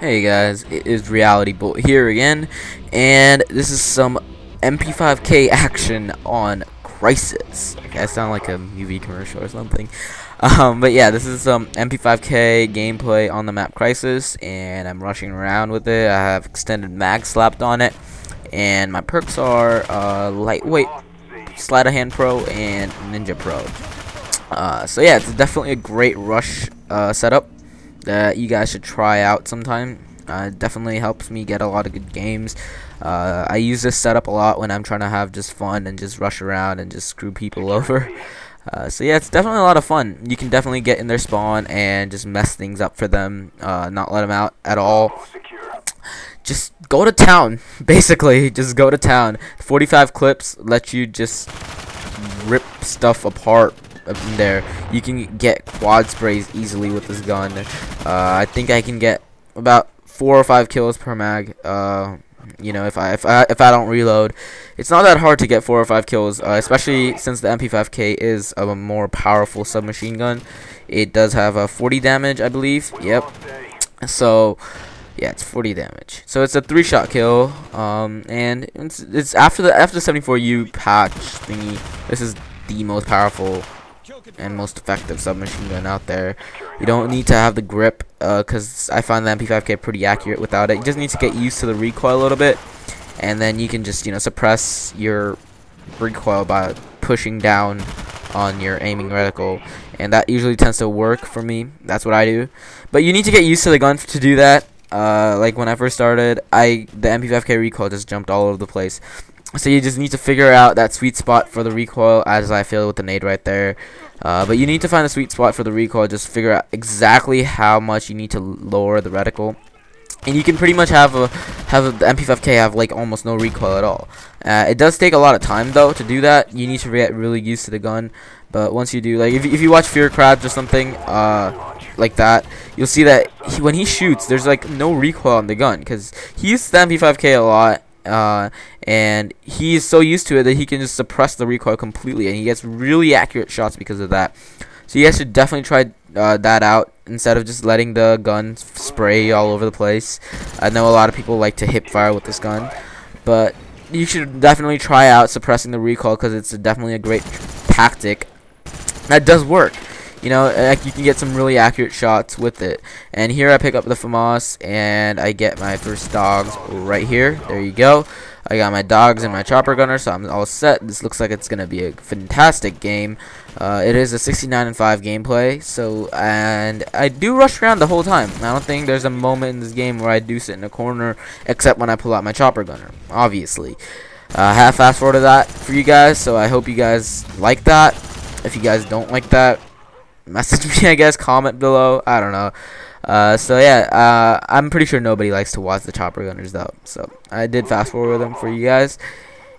Hey guys, it is RealityBullet here again, and this is some MP5K action on Crisis. Okay, I sound like a movie commercial or something. But yeah, this is some MP5K gameplay on the map Crisis, and I'm rushing around with it. I have extended mag slapped on it, and my perks are Lightweight, Sleight of Hand Pro, and Ninja Pro. So yeah, it's definitely a great rush setup that you guys should try out sometime. It definitely helps me get a lot of good games. I use this setup a lot when I'm trying to have just fun and just rush around and just screw people over. So yeah, it's definitely a lot of fun. You can definitely get in their spawn and just mess things up for them, not let them out at all. Just go to town, basically. Just go to town. 45 clips let you just rip stuff apart in there. You can get quad sprays easily with this gun. I think I can get about 4 or 5 kills per mag. You know, if I don't reload, it's not that hard to get 4 or 5 kills, especially since the MP5K is a more powerful submachine gun. It does have a 40 damage, I believe. Yep. So yeah, it's 40 damage. So it's a 3-shot kill. And it's after the 74U patch thingy. This is the most powerful and most effective submachine gun out there. You don't need to have the grip, because I find the MP5K pretty accurate without it. You just need to get used to the recoil a little bit, and then you can just, you know, suppress your recoil by pushing down on your aiming reticle, and that usually tends to work for me. That's what I do. But you need to get used to the gun to do that. Like when I first started, the MP5K recoil just jumped all over the place. So you just need to figure out that sweet spot for the recoil, as I feel with the nade right there. But you need to find the sweet spot for the recoil. Just figure out exactly how much you need to lower the reticle, and you can pretty much have the MP5K have like almost no recoil at all. It does take a lot of time though to do that. You need to get really used to the gun. But once you do, like if you watch Fear Crabs or something like that, you'll see that when he shoots, there's like no recoil on the gun, because he uses the MP5K a lot. And he's so used to it that he can just suppress the recoil completely, and he gets really accurate shots because of that. So you guys should definitely try that out instead of just letting the gun spray all over the place. I know a lot of people like to hip fire with this gun, but you should definitely try out suppressing the recoil, because it's definitely a great tactic that does work. You know, like you can get some really accurate shots with it. And here I pick up the FAMAS, and I get my first dogs right here. There you go. I got my dogs and my chopper gunner, so I'm all set. This looks like it's gonna be a fantastic game. It is a 69-5 gameplay. So, and I do rush around the whole time. I don't think there's a moment in this game where I do sit in a corner, except when I pull out my chopper gunner. Obviously, I have fast forwarded that for you guys, so I hope you guys like that. If you guys don't like that, message me, I guess, comment below. I don't know. So yeah, I'm pretty sure nobody likes to watch the chopper gunners though, so I did fast forward them for you guys.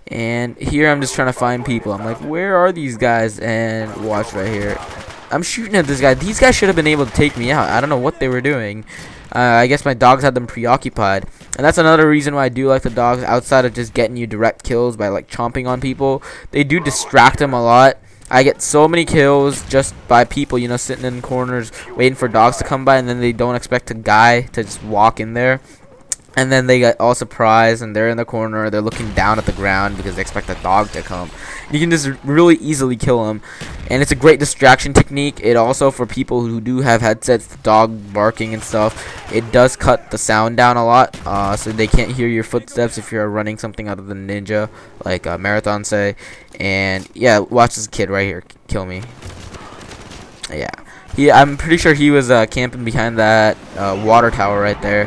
And here I'm just trying to find people. I'm like, where are these guys? And watch right here, I'm shooting at this guy. These guys should have been able to take me out. I don't know what they were doing. I guess my dogs had them preoccupied, and that's another reason why I do like the dogs. Outside of just getting you direct kills by like chomping on people, they do distract them a lot. I get so many kills just by people, you know, sitting in corners waiting for dogs to come by, and then they don't expect a guy to just walk in there, and then they get all surprised and they're in the corner, they're looking down at the ground because they expect a dog to come. You can just really easily kill them, and it's a great distraction technique. It also, for people who do have headsets, dog barking and stuff, it does cut the sound down a lot, so they can't hear your footsteps if you're running something out of the ninja, like Marathon say. And yeah, watch this kid right here kill me. Yeah, I'm pretty sure he was camping behind that water tower right there.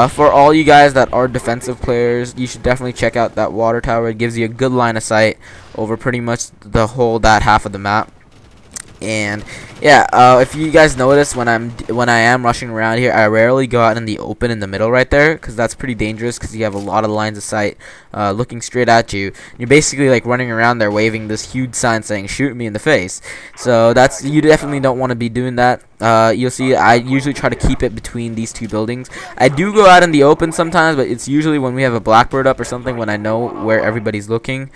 For all you guys that are defensive players, you should definitely check out that water tower. It gives you a good line of sight over pretty much that half of the map. And yeah, if you guys notice, when I am rushing around here, I rarely go out in the open in the middle right there, because that's pretty dangerous, because you have a lot of lines of sight looking straight at you. You're basically like running around there waving this huge sign saying "shoot me in the face." So you definitely don't want to be doing that. You'll see I usually try to keep it between these two buildings. I do go out in the open sometimes, but it's usually when we have a blackbird up or something, when I know where everybody's looking.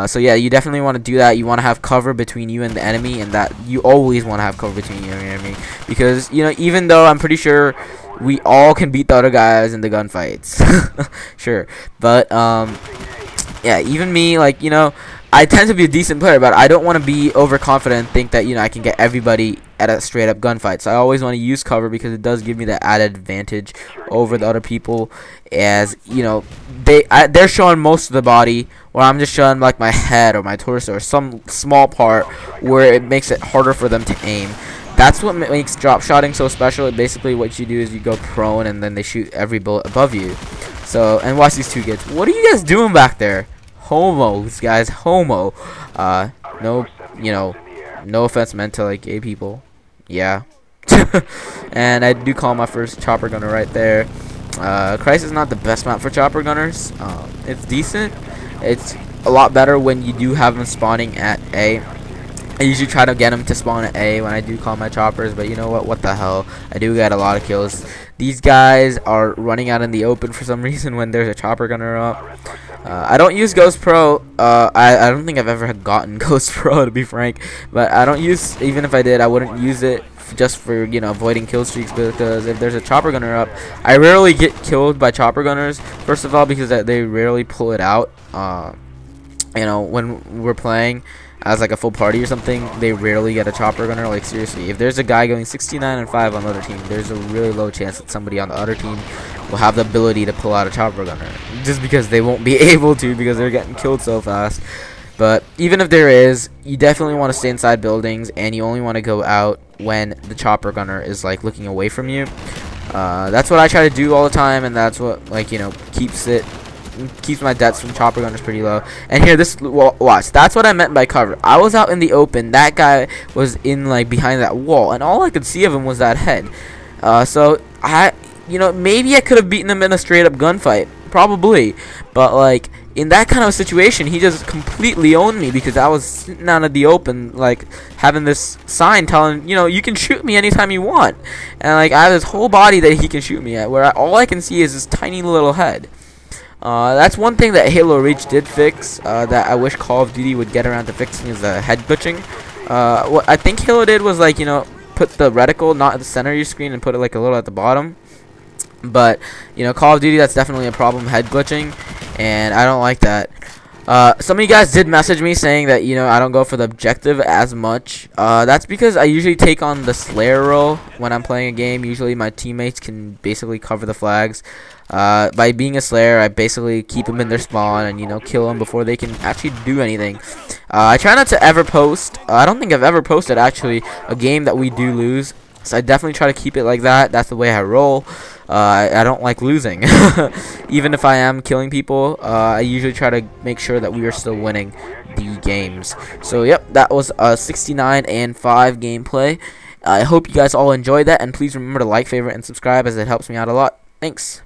So yeah, you definitely want to do that. You want to have cover between you and the enemy, and that you always want want to have cover between you and me, because you know, even though I'm pretty sure we all can beat the other guys in the gunfights, sure, but yeah, even me, like, you know, I tend to be a decent player, but I don't want to be overconfident and think that, you know, I can get everybody at a straight up gunfight. So I always want to use cover, because it does give me that added advantage over the other people, as, you know, they're showing most of the body, or I'm just showing like my head or my torso or some small part where it makes it harder for them to aim. That's what makes drop shotting so special. Basically what you do is you go prone and then they shoot every bullet above you. So, and watch these two kids. What are you guys doing back there? Homos, guys, homo. No, you know, no offense meant to like gay people. Yeah. And I do call my first chopper gunner right there. Crisis is not the best map for chopper gunners. It's decent. It's a lot better when you do have them spawning at A. I usually try to get them to spawn at A when I do call my choppers, but you know what the hell, I do get a lot of kills. These guys are running out in the open for some reason when there's a chopper gunner up. I don't use Ghost Pro. I don't think I've ever gotten Ghost Pro, to be frank, but I don't use, even if I did, I wouldn't use it just for, you know, avoiding kill streaks, because if there's a chopper gunner up, I rarely get killed by chopper gunners, first of all because they rarely pull it out. You know, when we're playing as like a full party or something, they rarely get a chopper gunner. Like, seriously, if there's a guy going 69-5 on the other team, there's a really low chance that somebody on the other team will have the ability to pull out a chopper gunner, just because they won't be able to, because they're getting killed so fast. But even if there is, you definitely want to stay inside buildings, and you only want to go out when the chopper gunner is like looking away from you. That's what I try to do all the time, and that's what, like, you know, keeps my deaths from chopper gunners pretty low. And here, this, watch, that's what I meant by cover. I was out in the open, that guy was in like behind that wall, and all I could see of him was that head. So you know, maybe I could have beaten him in a straight up gunfight, probably, but like in that kind of situation, he just completely owned me, because I was sitting out in the open, like having this sign telling, you know, you can shoot me anytime you want, and like I have this whole body that he can shoot me at, where all I can see is this tiny little head. That's one thing that Halo Reach did fix, that I wish Call of Duty would get around to fixing, is the head glitching. What I think Halo did was, like, you know, put the reticle not at the center of your screen and put it like a little at the bottom. But, you know, Call of Duty, that's definitely a problem, head glitching, and I don't like that. Some of you guys did message me saying that, you know, I don't go for the objective as much. That's because I usually take on the Slayer role when I'm playing a game. Usually my teammates can basically cover the flags. By being a Slayer, I basically keep them in their spawn and, you know, kill them before they can actually do anything. I try not to ever post. I don't think I've ever posted, actually, a game that we do lose. So I definitely try to keep it like that. That's the way I roll. I don't like losing. Even if I am killing people, I usually try to make sure that we are still winning the games. So, yep, that was a 69-5 gameplay. I hope you guys all enjoyed that, and please remember to like, favorite, and subscribe, as it helps me out a lot. Thanks.